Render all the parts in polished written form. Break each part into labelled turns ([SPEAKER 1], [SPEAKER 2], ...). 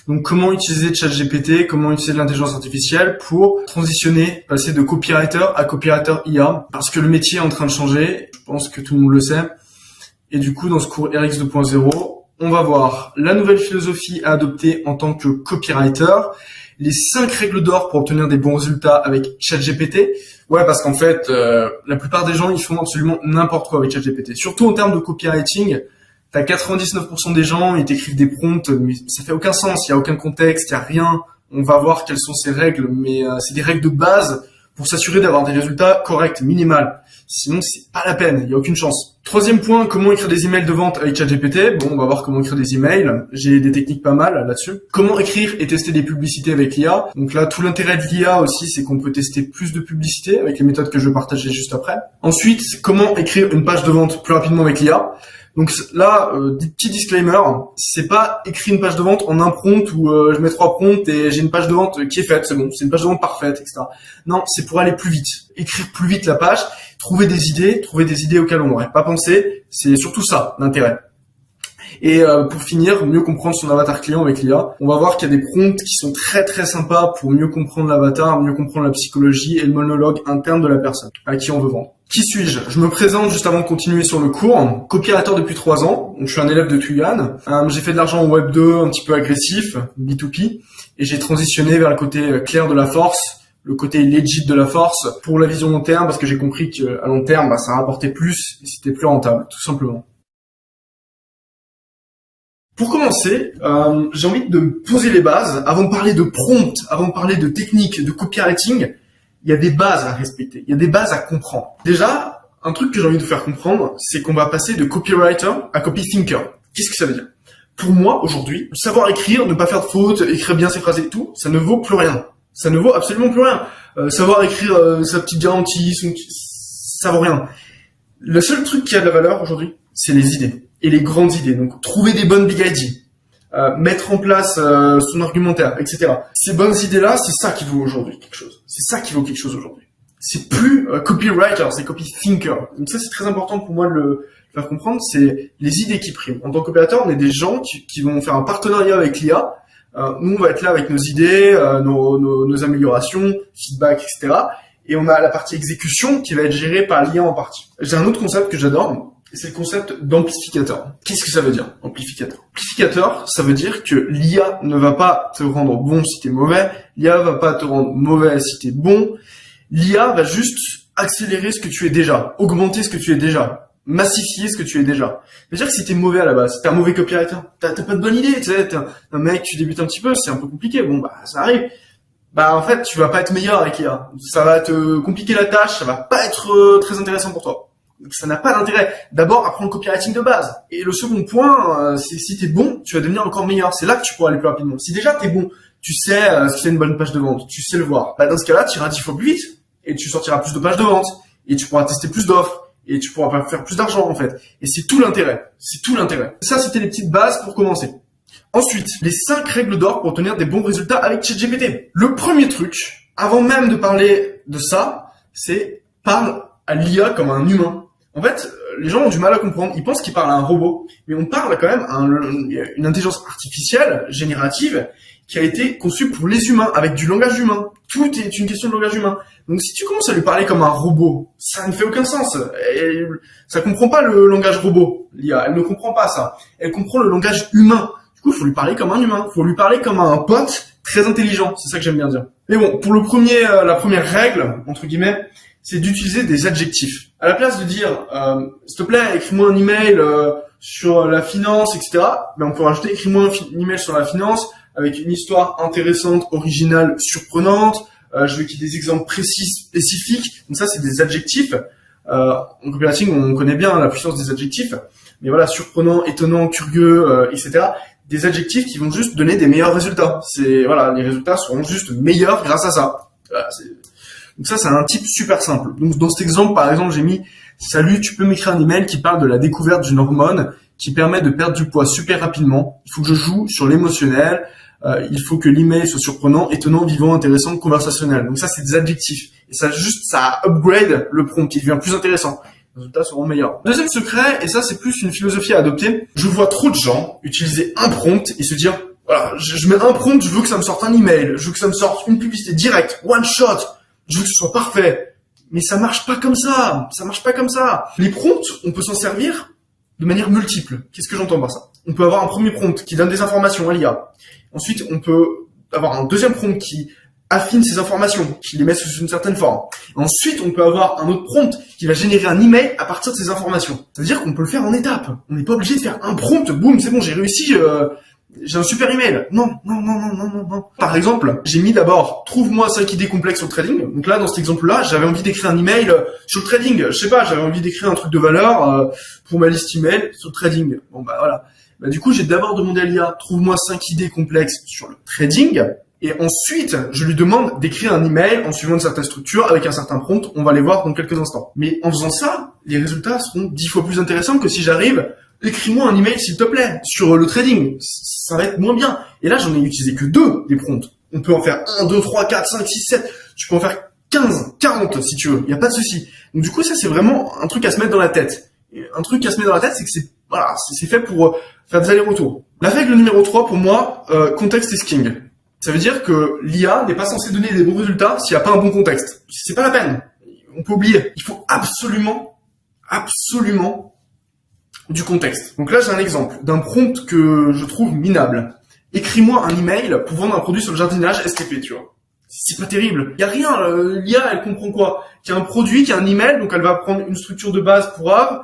[SPEAKER 1] Donc comment utiliser ChatGPT, comment utiliser l'intelligence artificielle pour transitionner, passer de copywriter à copywriter IA, parce que le métier est en train de changer, je pense que tout le monde le sait. Et du coup, dans ce cours RX 2.0, on va voir la nouvelle philosophie à adopter en tant que copywriter, les 5 règles d'or pour obtenir des bons résultats avec ChatGPT. Ouais, parce qu'en fait, la plupart des gens, ils font absolument n'importe quoi avec ChatGPT. Surtout en termes de copywriting, t'as 99% des gens, ils t'écrivent des prompts, mais ça fait aucun sens, il y a aucun contexte, il y a rien. On va voir quelles sont ces règles, mais c'est des règles de base pour s'assurer d'avoir des résultats corrects, minimales. Sinon, c'est pas la peine, il y a aucune chance. Troisième point, comment écrire des emails de vente avec ChatGPT. Bon, on va voir comment écrire des emails. J'ai des techniques pas mal là-dessus. Comment écrire et tester des publicités avec l'IA. Donc là, tout l'intérêt de l'IA aussi, c'est qu'on peut tester plus de publicités avec les méthodes que je vais partager juste après. Ensuite, comment écrire une page de vente plus rapidement avec l'IA. Donc là, petit disclaimer, c'est pas écrire une page de vente en un prompt où je mets 3 prompts et j'ai une page de vente qui est faite, c'est bon, c'est une page de vente parfaite, etc. Non, c'est pour aller plus vite, écrire plus vite la page, trouver des idées auxquelles on n'aurait pas pensé, c'est surtout ça l'intérêt. Et pour finir, mieux comprendre son avatar client avec l'IA. On va voir qu'il y a des prompts qui sont très très sympas pour mieux comprendre l'avatar, mieux comprendre la psychologie et le monologue interne de la personne à qui on veut vendre. Qui suis-je? Je me présente juste avant de continuer sur le cours. Copywriter depuis 3 ans. Donc, je suis un élève de Tuyan. J'ai fait de l'argent en Web 2, un petit peu agressif, B2P. Et j'ai transitionné vers le côté clair de la force, le côté legit de la force pour la vision long terme parce que j'ai compris qu'à long terme, ça rapportait plus et c'était plus rentable, tout simplement. Pour commencer, j'ai envie de poser les bases. Avant de parler de prompt, avant de parler de technique, de copywriting, il y a des bases à respecter, il y a des bases à comprendre. Déjà, un truc que j'ai envie de vous faire comprendre, c'est qu'on va passer de copywriter à copythinker. Qu'est-ce que ça veut dire? Pour moi, aujourd'hui, savoir écrire, ne pas faire de fautes, écrire bien ses phrases et tout, ça ne vaut plus rien. Ça ne vaut absolument plus rien. Savoir écrire sa petite garantie, ça vaut rien. Le seul truc qui a de la valeur aujourd'hui, c'est les idées. Et les grandes idées. Donc, trouver des bonnes big ideas. Mettre en place son argumentaire, etc. Ces bonnes idées-là, c'est ça qui vaut aujourd'hui quelque chose. C'est ça qui vaut quelque chose aujourd'hui. C'est plus copywriter, c'est copythinker. Donc ça, c'est très important pour moi de le faire comprendre. C'est les idées qui priment. En tant que copywriter, on est des gens qui vont faire un partenariat avec l'IA. Nous, on va être là avec nos idées, nos améliorations, feedback, etc. Et on a la partie exécution qui va être gérée par l'IA en partie. J'ai un autre concept que j'adore. C'est le concept d'amplificateur. Qu'est-ce que ça veut dire, amplificateur? Amplificateur, ça veut dire que l'IA ne va pas te rendre bon si t'es mauvais, l'IA va pas te rendre mauvais si t'es bon, l'IA va juste accélérer ce que tu es déjà, augmenter ce que tu es déjà, massifier ce que tu es déjà. C'est-à-dire que si t'es mauvais à la base, t'es un mauvais copywriter, t'as pas de bonne idée, tu sais, t'es un mec, tu débutes un petit peu, c'est un peu compliqué, bon ça arrive. En fait, tu vas pas être meilleur avec l'IA. Ça va te compliquer la tâche, ça va pas être très intéressant pour toi. Ça n'a pas d'intérêt. D'abord, apprendre le copywriting de base. Et le second point, c'est si t'es bon, tu vas devenir encore meilleur. C'est là que tu pourras aller plus rapidement. Si déjà t'es bon, tu sais ce que c'est une bonne page de vente, tu sais le voir. Dans ce cas-là, tu iras 10 fois plus vite et tu sortiras plus de pages de vente et tu pourras tester plus d'offres et tu pourras faire plus d'argent en fait. Et c'est tout l'intérêt. C'est tout l'intérêt. Ça, c'était les petites bases pour commencer. Ensuite, les 5 règles d'or pour obtenir des bons résultats avec ChatGPT. Le premier truc, avant même de parler de ça, c'est parle à l'IA comme un humain. En fait, les gens ont du mal à comprendre. Ils pensent qu'ils parlent à un robot. Mais on parle quand même à une intelligence artificielle, générative, qui a été conçue pour les humains, avec du langage humain. Tout est une question de langage humain. Donc si tu commences à lui parler comme un robot, ça ne fait aucun sens. Ça comprend pas le langage robot, l'IA. Elle ne comprend pas ça. Elle comprend le langage humain. Du coup, il faut lui parler comme un humain. Il faut lui parler comme un pote très intelligent. C'est ça que j'aime bien dire. Mais bon, pour la première règle, entre guillemets, c'est d'utiliser des adjectifs. À la place de dire s'il te plaît, écris-moi un email sur la finance, etc. On peut rajouter écris-moi un email sur la finance avec une histoire intéressante, originale, surprenante. Je veux qu'il y ait des exemples précis, spécifiques. Donc ça, c'est des adjectifs. En copywriting, on connaît bien la puissance des adjectifs. Mais voilà, surprenant, étonnant, curieux, etc. Des adjectifs qui vont juste donner des meilleurs résultats. Les résultats seront juste meilleurs grâce à ça. Voilà, donc ça, c'est un type super simple. Donc dans cet exemple, par exemple, j'ai mis « Salut, tu peux m'écrire un email qui parle de la découverte d'une hormone qui permet de perdre du poids super rapidement. Il faut que je joue sur l'émotionnel. Il faut que l'email soit surprenant, étonnant, vivant, intéressant, conversationnel. » Donc ça, c'est des adjectifs. Et ça upgrade le prompt. Il devient plus intéressant. Les résultats seront meilleurs. Deuxième secret, et ça, c'est plus une philosophie à adopter. Je vois trop de gens utiliser un prompt et se dire « voilà, je mets un prompt, je veux que ça me sorte un email, je veux que ça me sorte une publicité directe, one shot, je veux que ce soit parfait. Mais ça marche pas comme ça, Les prompts, on peut s'en servir de manière multiple. Qu'est-ce que j'entends par ça? On peut avoir un premier prompt qui donne des informations à l'IA. Ensuite, on peut avoir un deuxième prompt qui affine ces informations, qui les met sous une certaine forme. Ensuite, on peut avoir un autre prompt qui va générer un email à partir de ces informations. Ça veut dire qu'on peut le faire en étapes. On n'est pas obligé de faire un prompt, boum, c'est bon, j'ai réussi, j'ai un super email. Non. Par exemple, j'ai mis d'abord, trouve-moi 5 idées complexes sur le trading. Donc là, dans cet exemple-là, j'avais envie d'écrire un email sur le trading. Je sais pas, j'avais envie d'écrire un truc de valeur pour ma liste email sur le trading. Bon, bah voilà. Bah, du coup, j'ai d'abord demandé à l'IA, trouve-moi 5 idées complexes sur le trading. Et ensuite, je lui demande d'écrire un email en suivant une certaine structure avec un certain prompt. On va les voir dans quelques instants. Mais en faisant ça, les résultats seront 10 fois plus intéressants que si j'arrive, écris-moi un email s'il te plaît sur le trading. Ça va être moins bien. Et là, j'en ai utilisé que 2 des prompts. On peut en faire 1, 2, 3, 4, 5, 6, 7. Tu peux en faire 15, 40 si tu veux. Il n'y a pas de souci. Donc du coup, ça c'est vraiment un truc à se mettre dans la tête. Et un truc à se mettre dans la tête, c'est que c'est fait pour faire des allers-retours. La règle numéro 3 pour moi, context is king. Ça veut dire que l'IA n'est pas censée donner des bons résultats s'il n'y a pas un bon contexte. C'est pas la peine. On peut oublier. Il faut absolument du contexte. Donc là, j'ai un exemple d'un prompt que je trouve minable. Écris-moi un email pour vendre un produit sur le jardinage STP, tu vois. C'est pas terrible. Il y a rien. L'IA, elle comprend quoi? Qu'il y a un produit, qu'il y a un email, donc elle va prendre une structure de base pour Ave.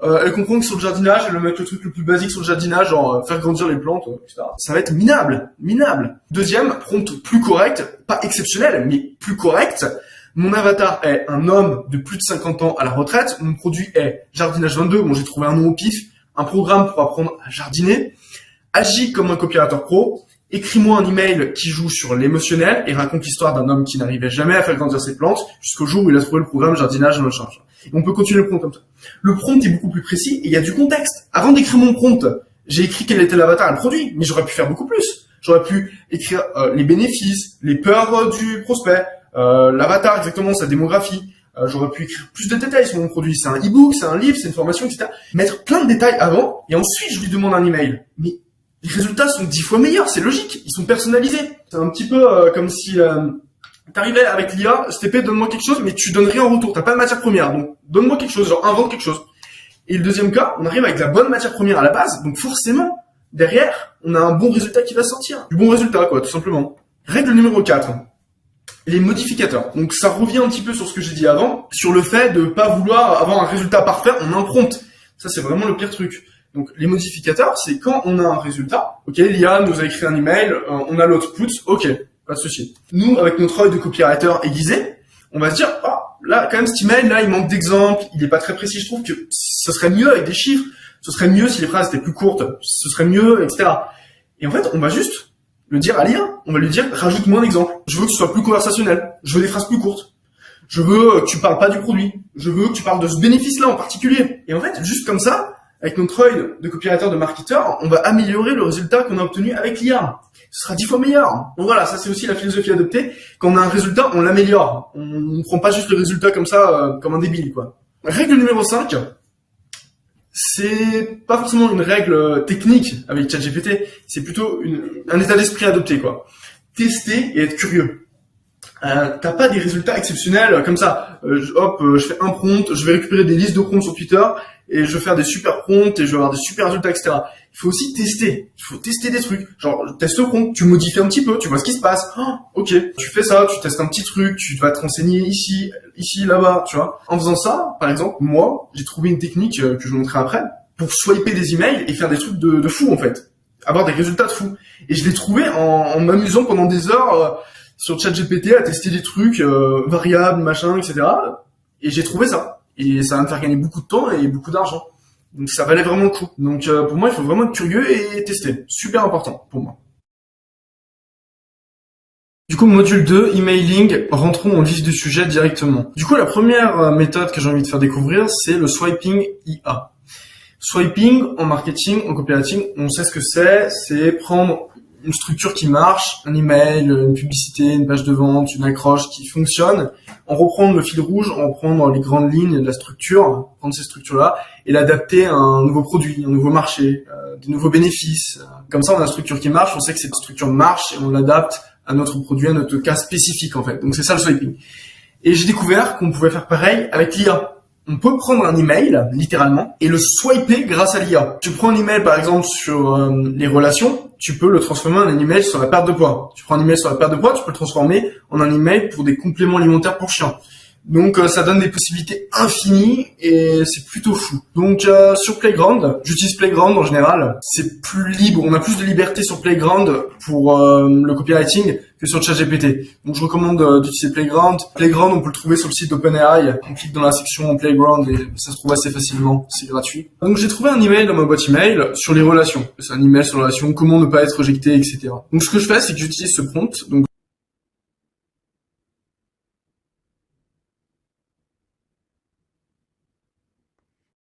[SPEAKER 1] Elle comprend que sur le jardinage, elle va mettre le truc le plus basique sur le jardinage, genre faire grandir les plantes, etc. Ça va être minable. Deuxième, prompt plus correct, pas exceptionnel, mais plus correct. Mon avatar est un homme de plus de 50 ans à la retraite. Mon produit est Jardinage 22. Bon, j'ai trouvé un nom au pif. Un programme pour apprendre à jardiner. Agis comme un copywriter pro. Écris-moi un email qui joue sur l'émotionnel et raconte l'histoire d'un homme qui n'arrivait jamais à faire grandir ses plantes jusqu'au jour où il a trouvé le programme jardinage machin. On peut continuer le prompt comme ça. Le prompt est beaucoup plus précis et il y a du contexte. Avant d'écrire mon prompt, j'ai écrit quel était l'avatar et le produit, mais j'aurais pu faire beaucoup plus. J'aurais pu écrire les bénéfices, les peurs du prospect, l'avatar exactement, sa démographie. J'aurais pu écrire plus de détails sur mon produit. C'est un e-book, c'est un livre, c'est une formation, etc. Mettre plein de détails avant et ensuite je lui demande un email. Mais les résultats sont 10 fois meilleurs, c'est logique. Ils sont personnalisés. C'est un petit peu comme si t'arrivais avec l'IA, STP, donne-moi quelque chose, mais tu donnes rien en retour. T'as pas de matière première, donc donne-moi quelque chose, genre invente quelque chose. Et le deuxième cas, on arrive avec la bonne matière première à la base, donc forcément, derrière, on a un bon résultat qui va sortir. Du bon résultat, quoi, tout simplement. Règle numéro 4. Les modificateurs. Donc ça revient un petit peu sur ce que j'ai dit avant, sur le fait de pas vouloir avoir un résultat parfait en un prompt. Ça, c'est vraiment le pire truc. Donc les modificateurs, c'est quand on a un résultat, ok, l'IA nous a écrit un email, on a l'output, ok, pas de souci. Nous, avec notre œil de copywriter aiguisé, on va se dire, là, quand même, cet email, là, il manque d'exemples, il est pas très précis, je trouve que ce serait mieux avec des chiffres, ce serait mieux si les phrases étaient plus courtes, ce serait mieux, etc. Et en fait, on va juste le dire à l'IA, on va lui dire, rajoute moins d'exemples. Je veux que ce soit plus conversationnel, je veux des phrases plus courtes. Je veux que tu parles pas du produit, je veux que tu parles de ce bénéfice-là en particulier. Et en fait, juste comme ça, avec notre œil de copywriter, de marketeur, on va améliorer le résultat qu'on a obtenu avec l'IA. Ce sera 10 fois meilleur. Donc voilà, ça c'est aussi la philosophie adoptée. Quand on a un résultat, on l'améliore. On ne prend pas juste le résultat comme ça, comme un débile, quoi. Règle numéro 5, c'est pas forcément une règle technique avec ChatGPT, c'est plutôt un état d'esprit adopté, quoi. Tester et être curieux. T'as pas des résultats exceptionnels comme ça. Je fais un prompt, je vais récupérer des listes de prompts sur Twitter et je vais faire des super prompts et je vais avoir des super résultats, etc. Il faut aussi tester. Il faut tester des trucs. Genre, teste le prompt, tu modifies un petit peu, tu vois ce qui se passe. Ok, tu fais ça, tu testes un petit truc, tu vas te renseigner ici, là-bas, tu vois. En faisant ça, par exemple, moi, j'ai trouvé une technique que je vous montrerai après pour swiper des emails et faire des trucs de fou, en fait. Avoir des résultats de fou. Et je l'ai trouvé en m'amusant pendant des heures sur ChatGPT à tester des trucs variables, machin, etc. Et j'ai trouvé ça. Et ça va me faire gagner beaucoup de temps et beaucoup d'argent. Donc ça valait vraiment le coup. Donc pour moi, il faut vraiment être curieux et tester. Super important pour moi. Du coup, module 2, emailing, rentrons dans le vif du sujet directement. Du coup, la première méthode que j'ai envie de faire découvrir, c'est le swiping IA. Swiping, en marketing, en copywriting, on sait ce que c'est prendre une structure qui marche, un email, une publicité, une page de vente, une accroche qui fonctionne, en reprendre le fil rouge, en reprendre les grandes lignes de la structure, prendre ces structures-là et l'adapter à un nouveau produit, un nouveau marché, des nouveaux bénéfices. Comme ça, on a une structure qui marche, on sait que cette structure marche et on l'adapte à notre produit, à notre cas spécifique en fait. Donc c'est ça le swiping. Et j'ai découvert qu'on pouvait faire pareil avec l'IA. On peut prendre un email, littéralement, et le swiper grâce à l'IA. Tu prends un email, par exemple, sur les relations, tu peux le transformer en un email sur la perte de poids. Tu prends un email sur la perte de poids, tu peux le transformer en un email pour des compléments alimentaires pour chiens. Donc ça donne des possibilités infinies et c'est plutôt fou. Donc sur Playground, j'utilise Playground en général. C'est plus libre, on a plus de liberté sur Playground pour le copywriting que sur ChatGPT. Donc je recommande d'utiliser Playground. Playground, on peut le trouver sur le site d'OpenAI. On clique dans la section Playground et ça se trouve assez facilement. C'est gratuit. Donc j'ai trouvé un email dans ma boîte email sur les relations. C'est un email sur les relations, comment ne pas être rejeté, etc. Donc ce que je fais, c'est que j'utilise ce prompt. Donc